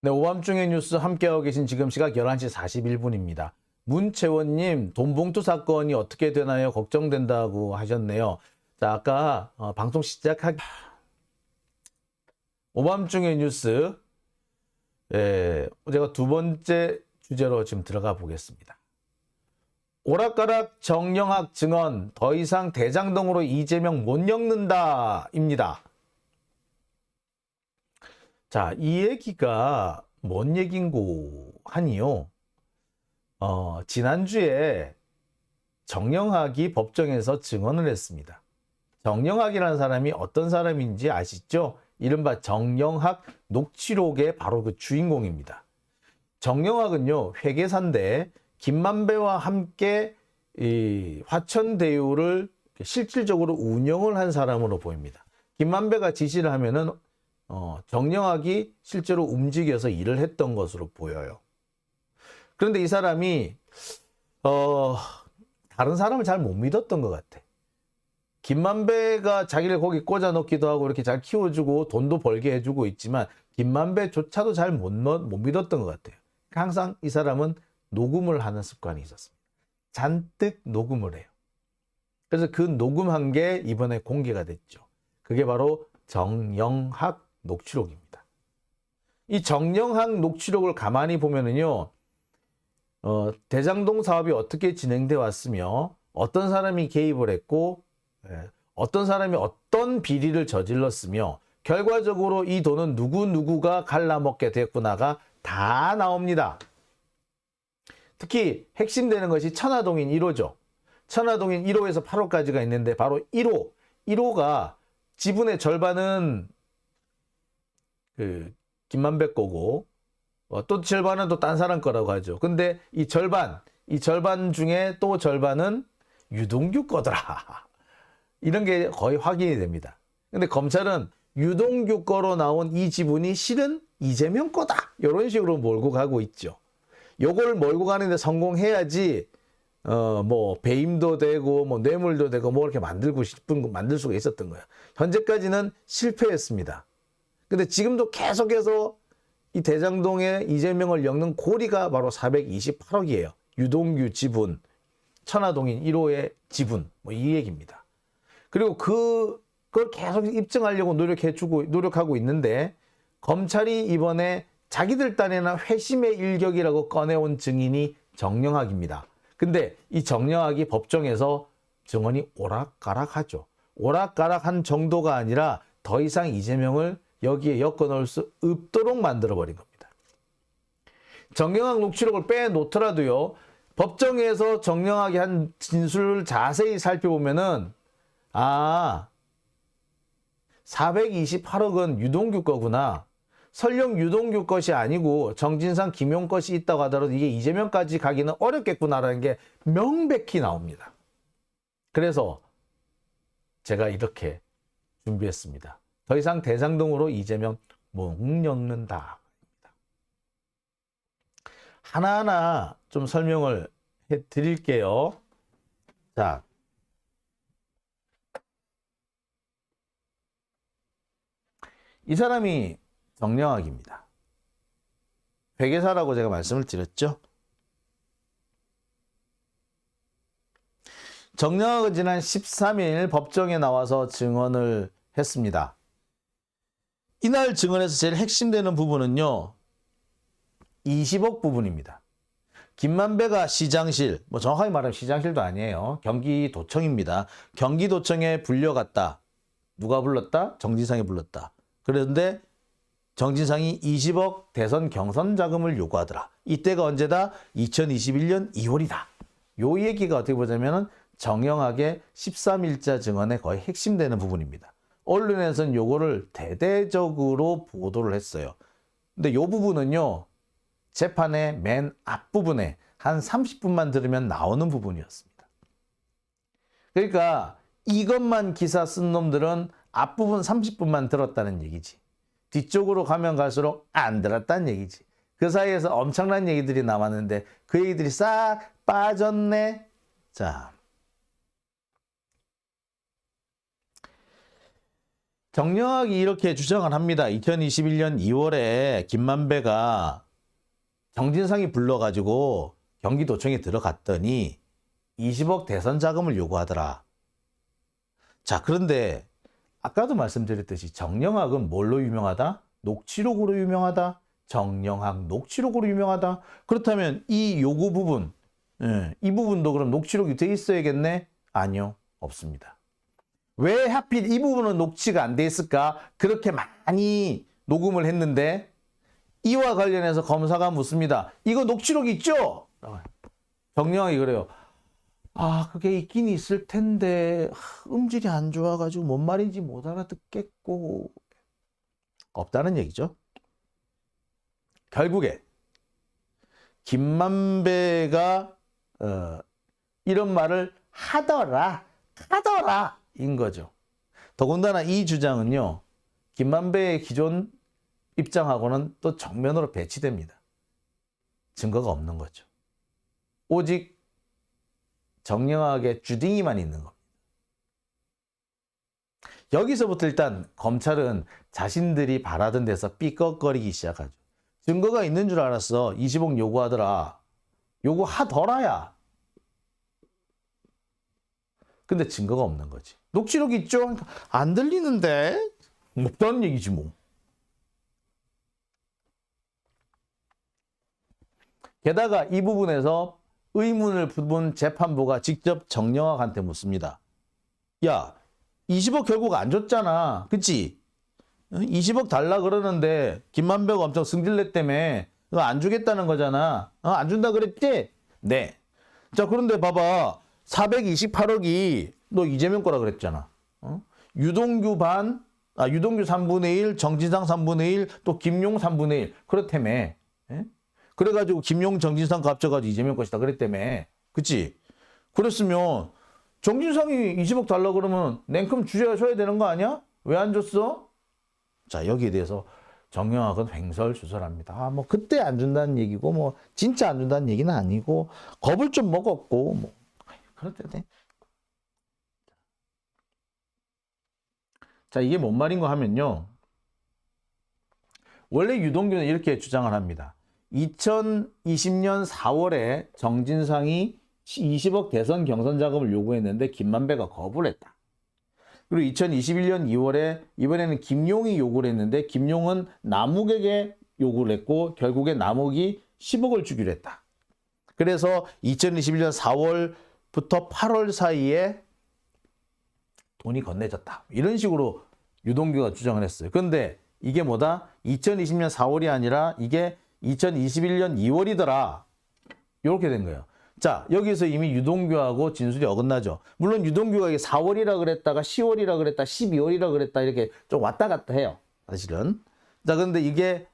네, 오밤중의 뉴스 함께하고 계신 지금 시각 11시 41분입니다. 문채원님, 돈봉투 사건이 어떻게 되나요? 걱정된다고 하셨네요. 자, 아까 방송 시작하기 오밤중의 뉴스, 제가 두 번째 주제로 지금 들어가 보겠습니다. 오락가락 정영학 증언, 더 이상 대장동으로 이재명 못 엮는다입니다. 자, 이 얘기가 뭔 얘긴고 하니요. 지난주에 정영학이 법정에서 증언을 했습니다. 정영학이라는 사람이 어떤 사람인지 아시죠? 이른바 정영학 녹취록의 바로 그 주인공입니다. 정영학은요, 회계사인데 김만배와 함께 이 화천대유를 실질적으로 운영을 한 사람으로 보입니다. 김만배가 지시를 하면은 정영학이 실제로 움직여서 일을 했던 것으로 보여요. 그런데 이 사람이 다른 사람을 잘 못 믿었던 것 같아. 김만배가 자기를 거기 꽂아 넣기도 하고 이렇게 잘 키워주고 돈도 벌게 해주고 있지만 김만배조차도 잘 못 믿었던 것 같아요. 항상 이 사람은 녹음을 하는 습관이 있었습니다. 잔뜩 녹음을 해요. 그래서 그 녹음한 게 이번에 공개가 됐죠. 그게 바로 정영학 녹취록입니다. 이 정영학 녹취록을 가만히 보면은요, 대장동 사업이 어떻게 진행돼 왔으며 어떤 사람이 개입을 했고 어떤 사람이 어떤 비리를 저질렀으며 결과적으로 이 돈은 누구누구가 갈라먹게 됐구나가 다 나옵니다. 특히 핵심되는 것이 천화동인 1호죠. 천화동인 1호에서 8호까지가 있는데 바로 1호가 지분의 절반은 그 김만배 거고 또 절반은 또 딴 사람 거라고 하죠. 근데 이 절반 중에 또 절반은 유동규 거더라. 이런 게 거의 확인이 됩니다. 근데 검찰은 유동규 거로 나온 이 지분이 실은 이재명 거다. 이런 식으로 몰고 가고 있죠. 요걸 몰고 가는데 성공해야지 뭐 배임도 되고 뭐 뇌물도 되고 뭐 이렇게 만들 수가 있었던 거예요. 현재까지는 실패했습니다. 근데 지금도 계속해서 이 대장동에 이재명을 엮는 고리가 바로 428억이에요. 유동규 지분, 천화동인 1호의 지분, 뭐 이 얘기입니다. 그리고 그걸 계속 입증하려고 노력하고 있는데 검찰이 이번에 자기들 딴에나 회심의 일격이라고 꺼내온 증인이 정영학입니다. 근데 이 정영학이 법정에서 증언이 오락가락하죠. 오락가락한 정도가 아니라 더 이상 이재명을 여기에 엮어 넣을 수 없도록 만들어버린 겁니다. 정영학 녹취록을 빼놓더라도요, 법정에서 정영학이 한 진술을 자세히 살펴보면은 428억은 유동규 거구나. 설령 유동규 것이 아니고 정진상, 김용 것이 있다고 하더라도 이게 이재명까지 가기는 어렵겠구나라는 게 명백히 나옵니다. 그래서 제가 이렇게 준비했습니다. 더 이상 대장동으로 이재명 못 엮는다. 하나하나 좀 설명을 해 드릴게요. 자, 이 사람이 정영학입니다. 회계사라고 제가 말씀을 드렸죠. 정영학은 지난 13일 법정에 나와서 증언을 했습니다. 이날 증언에서 제일 핵심되는 부분은요, 20억 부분입니다. 김만배가 시장실, 뭐 정확하게 말하면 시장실도 아니에요. 경기도청입니다. 경기도청에 불려갔다. 누가 불렀다? 정진상이 불렀다. 그런데 정진상이 20억 대선 경선 자금을 요구하더라. 이때가 언제다? 2021년 2월이다. 요 얘기가 어떻게 보자면 정영학의 13일자 증언의 거의 핵심되는 부분입니다. 언론에서는 요거를 대대적으로 보도를 했어요. 근데 요 부분은요, 재판의 맨 앞부분에 한 30분만 들으면 나오는 부분이었습니다. 그러니까 이것만 기사 쓴 놈들은 앞부분 30분만 들었다는 얘기지. 뒤쪽으로 가면 갈수록 안 들었다는 얘기지. 그 사이에서 엄청난 얘기들이 남았는데 그 얘기들이 싹 빠졌네. 자, 정영학이 이렇게 주장을 합니다. 2021년 2월에 김만배가 정진상이 불러가지고 경기도청에 들어갔더니 20억 대선 자금을 요구하더라. 자, 그런데 아까도 말씀드렸듯이 정영학은 뭘로 유명하다? 녹취록으로 유명하다. 정영학 녹취록으로 유명하다. 그렇다면 이 요구 부분, 이 부분도 그럼 녹취록이 돼 있어야겠네? 아니요, 없습니다. 왜 하필 이 부분은 녹취가 안 돼 있을까? 그렇게 많이 녹음을 했는데 이와 관련해서 검사가 묻습니다. 이거 녹취록 있죠? 정영학이 그래요. 아, 그게 있긴 있을 텐데 음질이 안 좋아가지고 뭔 말인지 못 알아듣겠고 없다는 얘기죠. 결국에 김만배가 이런 말을 하더라 인 거죠. 더군다나 이 주장은요, 김만배의 기존 입장하고는 또 정면으로 배치됩니다. 증거가 없는 거죠. 오직 정영학의 주둥이만 있는 겁니다. 여기서부터 일단 검찰은 자신들이 바라던 데서 삐걱거리기 시작하죠. 증거가 있는 줄 알았어. 20억 요구하더라. 요구하더라야. 근데 증거가 없는 거지. 녹취록 있죠? 안 들리는데? 없다는 얘기지 뭐. 게다가 이 부분에서 의문을 품은 재판부가 직접 정영학한테 묻습니다. 야, 20억 결국 안 줬잖아. 그치? 20억 달라 그러는데 김만배가 엄청 승질냈다며 안 주겠다는 거잖아. 안 준다 그랬지? 네. 자, 그런데 봐봐. 428억이 너 이재명 거라 그랬잖아. 유동규 3분의 1, 정진상 3분의 1, 또 김용 3분의 1. 그렇다며. 예? 그래가지고 김용, 정진상 합쳐가지고 이재명 것이다 그랬다며. 그치? 그랬으면 정진상이 20억 달라 그러면 냉큼 줘야 되는 거 아니야? 왜 안 줬어? 자, 여기에 대해서 정영학은 횡설수설합니다. 아, 뭐 그때 안 준다는 얘기고 뭐 진짜 안 준다는 얘기는 아니고 겁을 좀 먹었고 뭐 그렇대. 자, 이게 뭔 말인가 하면요. 원래 유동규는 이렇게 주장을 합니다. 2020년 4월에 정진상이 20억 대선 경선 자금을 요구했는데 김만배가 거부를 했다. 그리고 2021년 2월에 이번에는 김용이 요구를 했는데 김용은 남욱에게 요구를 했고 결국에 남욱이 10억을 주기로 했다. 그래서 2021년 4월부터 8월 사이에 돈이 건네졌다. 이런 식으로 유동규가 주장을 했어요. 그런데 이게 뭐다? 2020년 4월이 아니라 이게 2021년 2월이더라. 이렇게 된 거예요. 자, 여기서 이미 유동규하고 진술이 어긋나죠. 물론 유동규가 이게 4월이라 그랬다가 10월이라 그랬다, 12월이라 그랬다 이렇게 좀 왔다 갔다 해요. 사실은. 자, 그런데 이게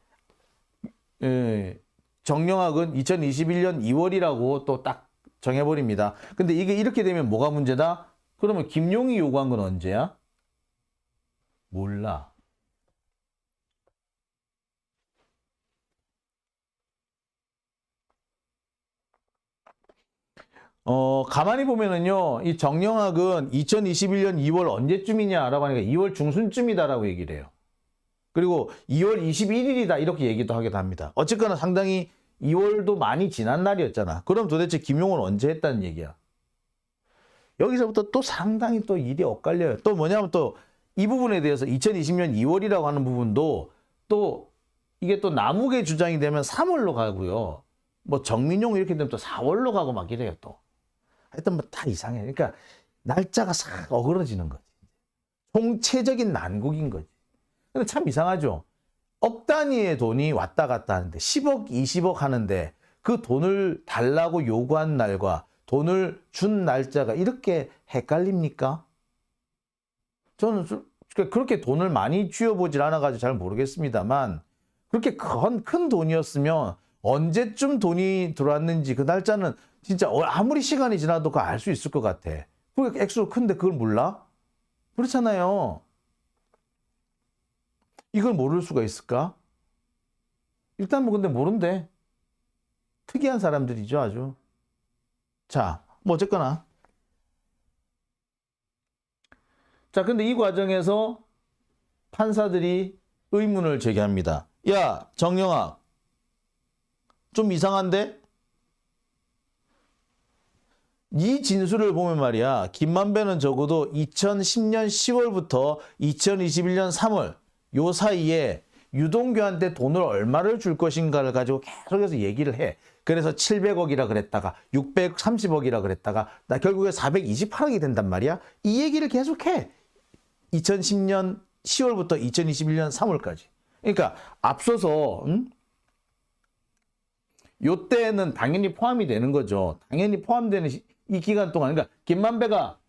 정영학은 2021년 2월이라고 또 딱 정해버립니다. 근데 이게 이렇게 되면 뭐가 문제다? 그러면 김용이 요구한 건 언제야? 몰라. 가만히 보면은요, 이 정영학은 2021년 2월 언제쯤이냐라고 하니까 2월 중순쯤이다라고 얘기를 해요. 그리고 2월 21일이다 이렇게 얘기도 하기도 합니다. 어쨌거나 상당히 2월도 많이 지난 날이었잖아. 그럼 도대체 김용은 언제 했다는 얘기야? 여기서부터 또 상당히 또 일이 엇갈려요. 또 뭐냐면 또 이 부분에 대해서 2020년 2월이라고 하는 부분도 또 이게 또 남욱의 주장이 되면 3월로 가고요. 뭐 정민용 이렇게 되면 또 4월로 가고 막 이래요 또. 하여튼 뭐 다 이상해. 그러니까 날짜가 싹 어그러지는 거지. 총체적인 난국인 거지. 근데 참 이상하죠. 억 단위의 돈이 왔다 갔다 하는데 10억, 20억 하는데 그 돈을 달라고 요구한 날과 돈을 준 날짜가 이렇게 헷갈립니까? 저는 그렇게 돈을 많이 쥐어보질 않아가지고 잘 모르겠습니다만 그렇게 큰 돈이었으면 언제쯤 돈이 들어왔는지 그 날짜는 진짜 아무리 시간이 지나도 그거 알 수 있을 것 같아. 그게 액수가 큰데 그걸 몰라? 그렇잖아요. 이걸 모를 수가 있을까? 일단 뭐 근데 모른대. 특이한 사람들이죠 아주. 자, 뭐 어쨌거나. 자, 근데 이 과정에서 판사들이 의문을 제기합니다. 야, 정영학, 좀 이상한데? 이 진술을 보면 말이야, 김만배는 적어도 2010년 10월부터 2021년 3월 요 사이에 유동규한테 돈을 얼마를 줄 것인가를 가지고 계속해서 얘기를 해. 그래서 700억이라 그랬다가 630억이라 그랬다가 나 결국에 428억이 된단 말이야. 이 얘기를 계속해. 2010년 10월부터 2021년 3월까지. 그러니까 앞서서 요때는 당연히 포함이 되는 거죠. 당연히 포함되는 이 기간 동안, 그러니까 김만배가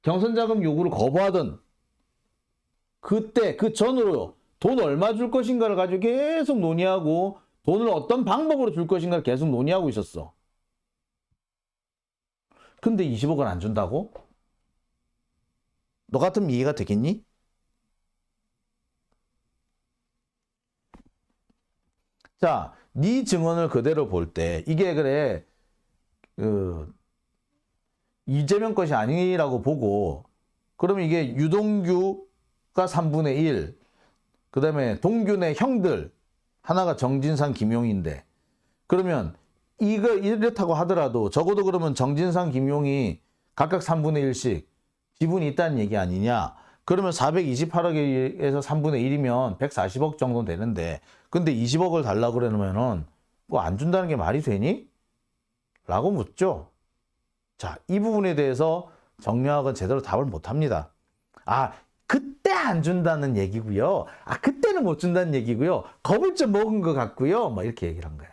경선 자금 요구를 거부하던 그때 그 전으로 돈 얼마 줄 것인가를 가지고 계속 논의하고 돈을 어떤 방법으로 줄 것인가를 계속 논의하고 있었어. 근데 20억을 안 준다고? 너 같으면 이해가 되겠니? 자, 네 증언을 그대로 볼 때 이게 그래 이재명 것이 아니라고 보고, 그러면 이게 유동규가 3분의 1, 그 다음에 동균의 형들 하나가 정진상, 김용인데, 그러면 이거 이렇다고 하더라도 적어도 그러면 정진상, 김용이 각각 3분의 1씩 지분이 있다는 얘기 아니냐? 그러면 428억에서 3분의 1이면 140억 정도 되는데, 근데 20억을 달라고 그러면은 뭐 안 준다는 게 말이 되니? 라고 묻죠. 자, 이 부분에 대해서 정영학은 제대로 답을 못 합니다. 아, 그때 안 준다는 얘기고요. 아, 그때는 못 준다는 얘기고요. 겁을 좀 먹은 것 같고요. 뭐 이렇게 얘기를 한 거야.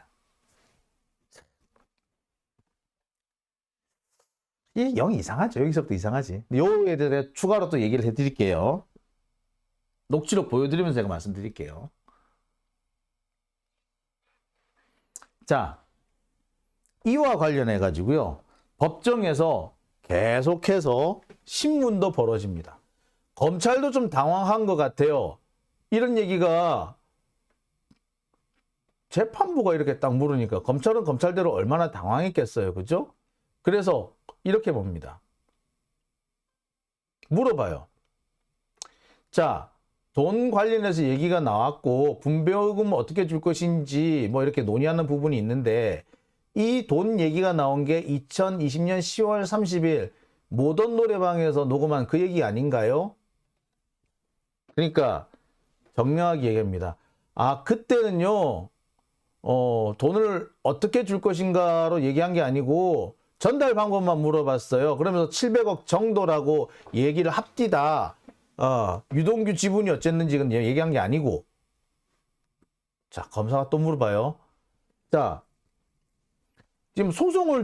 이게 영 이상하죠. 여기서부터 이상하지. 요에 대해 추가로 또 얘기를 해드릴게요. 녹취록 보여드리면서 제가 말씀드릴게요. 자, 이와 관련해 가지고요. 법정에서 계속해서 신문도 벌어집니다. 검찰도 좀 당황한 것 같아요. 이런 얘기가 재판부가 이렇게 딱 물으니까 검찰은 검찰대로 얼마나 당황했겠어요. 그죠? 그래서 이렇게 봅니다. 물어봐요. 자, 돈 관련해서 얘기가 나왔고 분배요금 어떻게 줄 것인지 뭐 이렇게 논의하는 부분이 있는데, 이 돈 얘기가 나온 게 2020년 10월 30일 모던 노래방에서 녹음한 그 얘기 아닌가요? 그러니까 정영학이 얘기합니다. 아, 그때는요 돈을 어떻게 줄 것인가로 얘기한 게 아니고 전달 방법만 물어봤어요. 그러면서 700억 정도라고 얘기를 합디다. 유동규 지분이 어쨌는지 얘기한 게 아니고. 자, 검사가 또 물어봐요. 자, 지금 소송을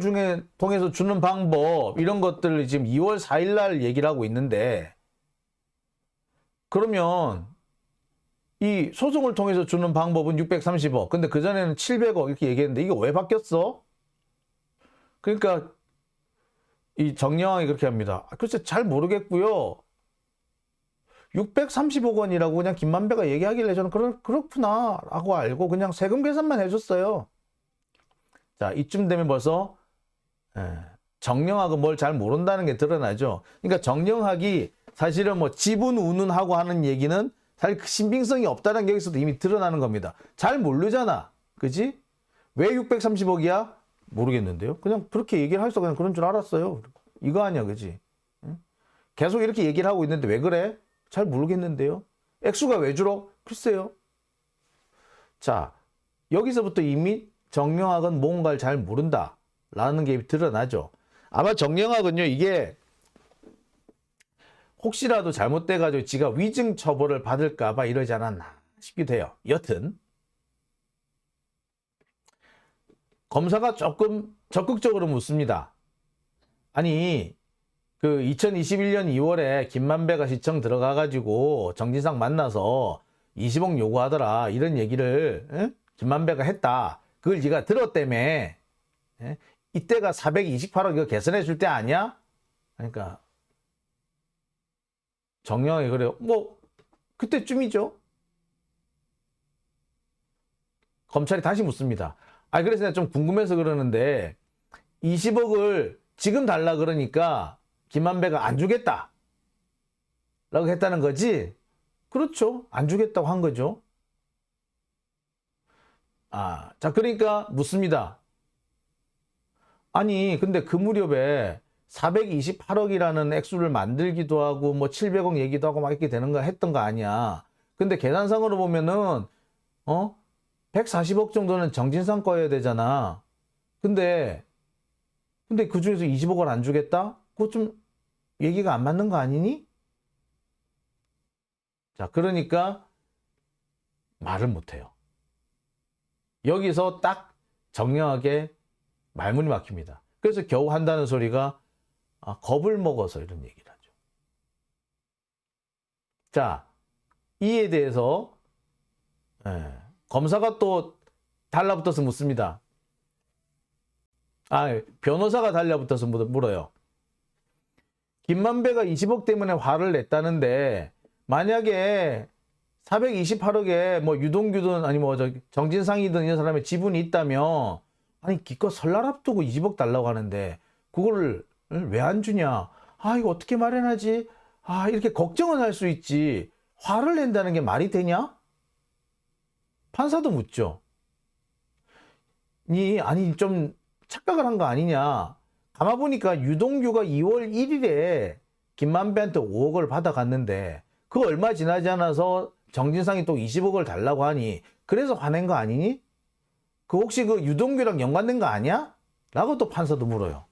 통해서 주는 방법 이런 것들을 지금 2월 4일 날 얘기를 하고 있는데, 그러면 이 소송을 통해서 주는 방법은 630억. 근데 그전에는 700억 이렇게 얘기했는데 이게 왜 바뀌었어? 그러니까 이 정영학이 그렇게 합니다. 글쎄 잘 모르겠고요. 630억 원이라고 그냥 김만배가 얘기하길래 저는 그렇구나 라고 알고 그냥 세금 계산만 해줬어요. 자, 이쯤 되면 벌써 정영학은 뭘 잘 모른다는 게 드러나죠. 그러니까 정영학이 사실은 뭐 지분 운운하고 하는 얘기는 사실 신빙성이 없다는 게 여기서도 이미 드러나는 겁니다. 잘 모르잖아. 그지? 왜 630억이야? 모르겠는데요. 그냥 그렇게 얘기를 해서 그냥 그런 줄 알았어요. 이거 아니야. 그지? 계속 이렇게 얘기를 하고 있는데 왜 그래? 잘 모르겠는데요. 액수가 왜 줄어? 글쎄요. 자, 여기서부터 이미 정영학은 뭔가를 잘 모른다 라는 게 드러나죠. 아마 정영학은요, 이게 혹시라도 잘못돼가지고 지가 위증 처벌을 받을까봐 이러지 않았나 싶기도 해요. 여튼 검사가 조금 적극적으로 묻습니다. 아니, 그 2021년 2월에 김만배가 시청 들어가가지고 정진상 만나서 20억 요구하더라 이런 얘기를 김만배가 했다. 그걸 네가 들었다며. 이때가 428억 이거 개선해 줄 때 아니야? 그러니까 정영학이 그래요. 뭐 그때쯤이죠. 검찰이 다시 묻습니다. 아, 그래서 내가 좀 궁금해서 그러는데 20억을 지금 달라 그러니까 김만배가 안 주겠다 라고 했다는 거지? 그렇죠. 안 주겠다고 한 거죠. 자, 그러니까 묻습니다. 아니, 근데 그 무렵에 428억이라는 액수를 만들기도 하고, 뭐 700억 얘기도 하고 막 이렇게 되는 거 했던 거 아니야. 근데 계산상으로 보면은, 140억 정도는 정진상 거여야 되잖아. 근데 그 중에서 20억을 안 주겠다? 그거 좀 얘기가 안 맞는 거 아니니? 자, 그러니까 말을 못 해요. 여기서 딱 정량하게 말문이 막힙니다. 그래서 겨우 한다는 소리가 겁을 먹어서 이런 얘기를 하죠. 자, 이에 대해서 검사가 또 달라붙어서 묻습니다. 변호사가 달라붙어서 물어요. 김만배가 20억 때문에 화를 냈다는데 만약에 428억에 뭐 유동규든 아니 뭐 정진상이든 이런 사람의 지분이 있다면 아니 기껏 설날 앞두고 20억 달라고 하는데 그거를 왜 안 주냐? 이거 어떻게 마련하지? 이렇게 걱정은 할 수 있지. 화를 낸다는 게 말이 되냐? 판사도 묻죠. 아니 좀 착각을 한 거 아니냐? 가만 보니까 유동규가 2월 1일에 김만배한테 5억을 받아갔는데 그 얼마 지나지 않아서 정진상이 또 20억을 달라고 하니 그래서 화낸 거 아니니? 그 혹시 그 유동규랑 연관된 거 아니야? 라고 또 판사도 물어요.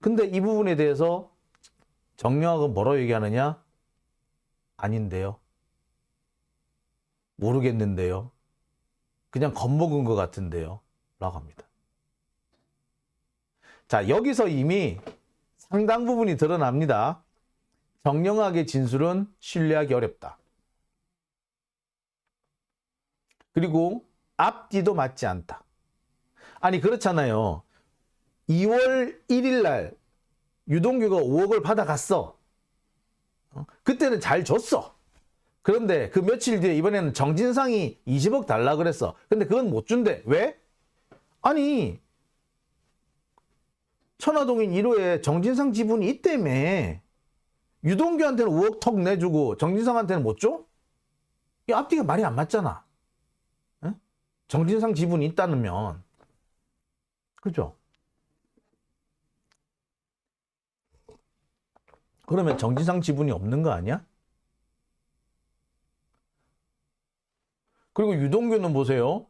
근데 이 부분에 대해서 정영학은 뭐라고 얘기하느냐? 아닌데요. 모르겠는데요. 그냥 겁먹은 것 같은데요. 라고 합니다. 자, 여기서 이미 상당 부분이 드러납니다. 정영학의 진술은 신뢰하기 어렵다. 그리고 앞뒤도 맞지 않다. 아니 그렇잖아요. 2월 1일 날 유동규가 5억을 받아갔어. 그때는 잘 줬어. 그런데 그 며칠 뒤에 이번에는 정진상이 20억 달라 그랬어. 근데 그건 못 준대. 왜? 아니 천화동인 1호에 정진상 지분이 있다며. 유동규한테는 5억 턱 내주고 정진상한테는 못 줘? 이 앞뒤가 말이 안 맞잖아. 정진상 지분이 있다면. 그죠? 그러면 정진상 지분이 없는 거 아니야? 그리고 유동규는 보세요.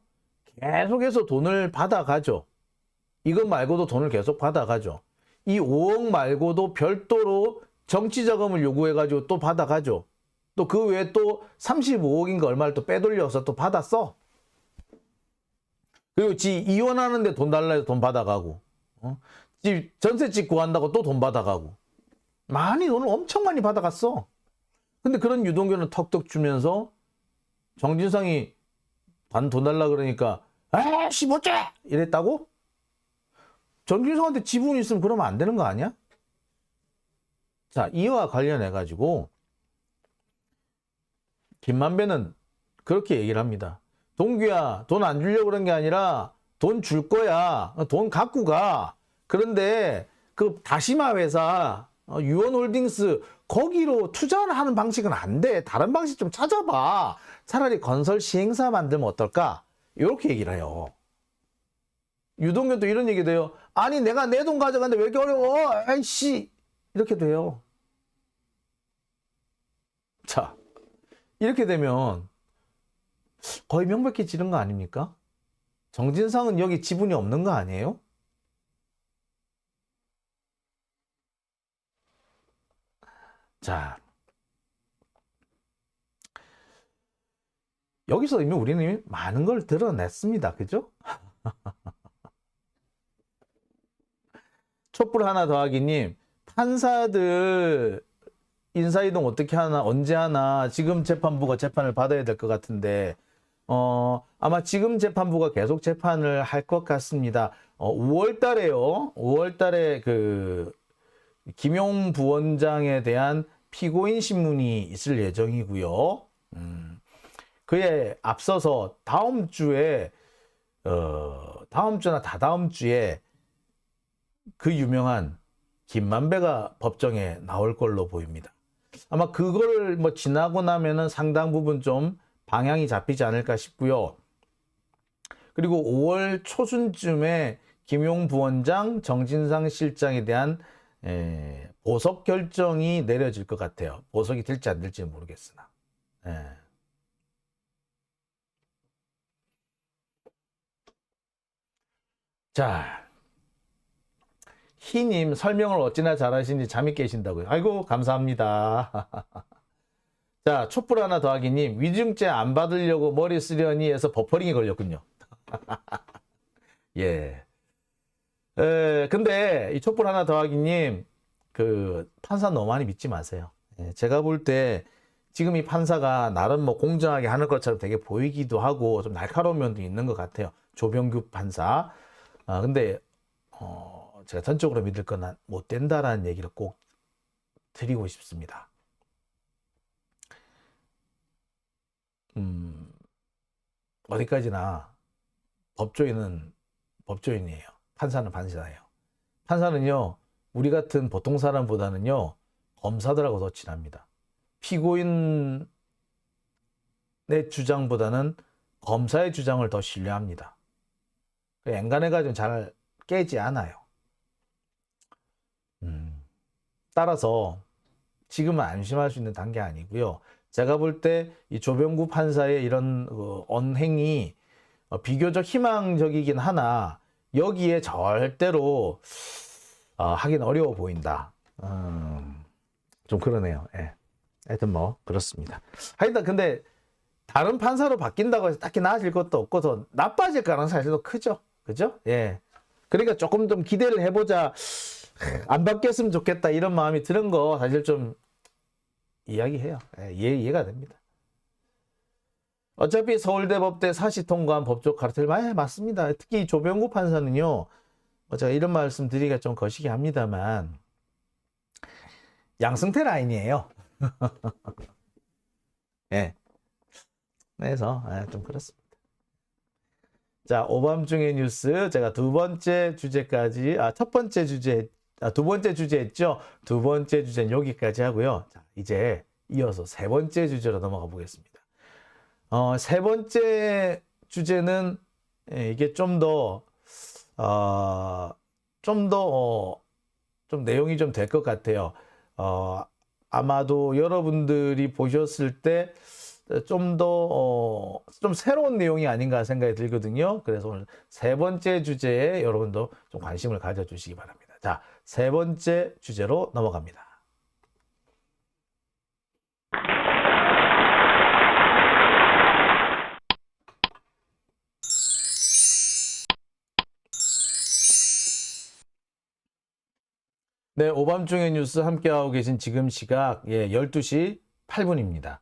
계속해서 돈을 받아가죠. 이것 말고도 돈을 계속 받아가죠. 이 5억 말고도 별도로 정치자금을 요구해가지고 또 받아가죠. 또 그 외에 또 35억인가 얼마를 또 빼돌려서 또 받았어. 그리고 지 이혼하는데 돈 달라 해서 돈 받아가고, 집 전셋집 구한다고 또 돈 받아가고, 돈을 엄청 많이 받아갔어. 근데 그런 유동규는 턱턱 주면서 정진상이 돈 달라 그러니까 에이씨 못줘 이랬다고? 정진상한테 지분이 있으면 그러면 안 되는 거 아니야? 자, 이와 관련해 가지고 김만배는 그렇게 얘기를 합니다. 동규야, 돈 안 주려고 그런 게 아니라 돈 줄 거야. 돈 갖고 가. 그런데 그 다시마 회사 유원홀딩스 거기로 투자하는 방식은 안 돼. 다른 방식 좀 찾아봐. 차라리 건설 시행사 만들면 어떨까? 이렇게 얘기를 해요. 유동규도 이런 얘기도 해요. 아니 내가 내 돈 가져갔는데 왜 이렇게 어려워? 아이씨 이렇게 돼요. 자, 이렇게 되면 거의 명백해지는 거 아닙니까? 정진상은 여기 지분이 없는 거 아니에요? 자, 여기서 이미 우리는 많은 걸 드러냈습니다. 그죠? 촛불 하나 더하기님, 판사들 인사이동 어떻게 하나, 언제 하나, 지금 재판부가 재판을 받아야 될 것 같은데, 아마 지금 재판부가 계속 재판을 할 것 같습니다. 5월 달에요. 5월 달에 그, 김용 부원장에 대한 피고인 신문이 있을 예정이고요. 그에 앞서서 다음 주에, 다음 주나 다다음 주에 그 유명한 김만배가 법정에 나올 걸로 보입니다. 아마 그걸 뭐 지나고 나면은 상당 부분 좀 방향이 잡히지 않을까 싶고요. 그리고 5월 초순쯤에 김용 부원장, 정진상 실장에 대한 보석 결정이 내려질 것 같아요. 보석이 될지 안 될지 모르겠으나. 예. 자, 희님 설명을 어찌나 잘하시는지 잠이 깨신다고요. 아이고 감사합니다. 자, 촛불 하나 더하기님 위중죄 안 받으려고 머리 쓰려니 해서 버퍼링이 걸렸군요. 예. 근데 이 촛불 하나 더하기님 그 판사 너무 많이 믿지 마세요. 예, 제가 볼 때 지금 이 판사가 나름 뭐 공정하게 하는 것처럼 되게 보이기도 하고 좀 날카로운 면도 있는 것 같아요. 조병규 판사. 근데 제가 전적으로 믿을 건 못 된다라는 얘기를 꼭 드리고 싶습니다. 어디까지나 법조인은 법조인이에요. 판사는 판사예요. 판사는요, 우리 같은 보통 사람보다는요, 검사들하고 더 친합니다. 피고인의 주장보다는 검사의 주장을 더 신뢰합니다. 앵간해가지고 잘 깨지 않아요. 따라서 지금은 안심할 수 있는 단계 아니고요. 제가 볼 때 이 조병구 판사의 이런 언행이 비교적 희망적이긴 하나 여기에 절대로 하긴 어려워 보인다. 좀 그러네요. 예. 하여튼 뭐 그렇습니다. 하여튼 근데 다른 판사로 바뀐다고 해서 딱히 나아질 것도 없고 더 나빠질 가능성이 더 크죠. 그죠? 예. 그러니까 조금 좀 기대를 해보자. 안 바뀌었으면 좋겠다 이런 마음이 드는 거 사실 좀 이야기해요. 예, 이해가 됩니다. 어차피 서울대법대 사시 통과한 법조 카르텔 맞습니다. 특히 조병구 판사는요. 제가 이런 말씀 드리기가 좀 거시기 합니다만 양승태 라인이에요. 예. 그래서 좀 그렇습니다. 자, 오밤중의 뉴스 제가 두 번째 주제까지 첫 번째 주제 두 번째 주제 했죠. 두 번째 주제는 여기까지 하고요. 자, 이제 이어서 세 번째 주제로 넘어가 보겠습니다. 세 번째 주제는 이게 좀 내용이 좀 될 것 같아요. 아마도 여러분들이 보셨을 때 좀 새로운 내용이 아닌가 생각이 들거든요. 그래서 오늘 세 번째 주제에 여러분도 좀 관심을 가져주시기 바랍니다. 자, 세 번째 주제로 넘어갑니다. 네, 오밤중의 뉴스 함께하고 계신 지금 시각 12시 8분입니다.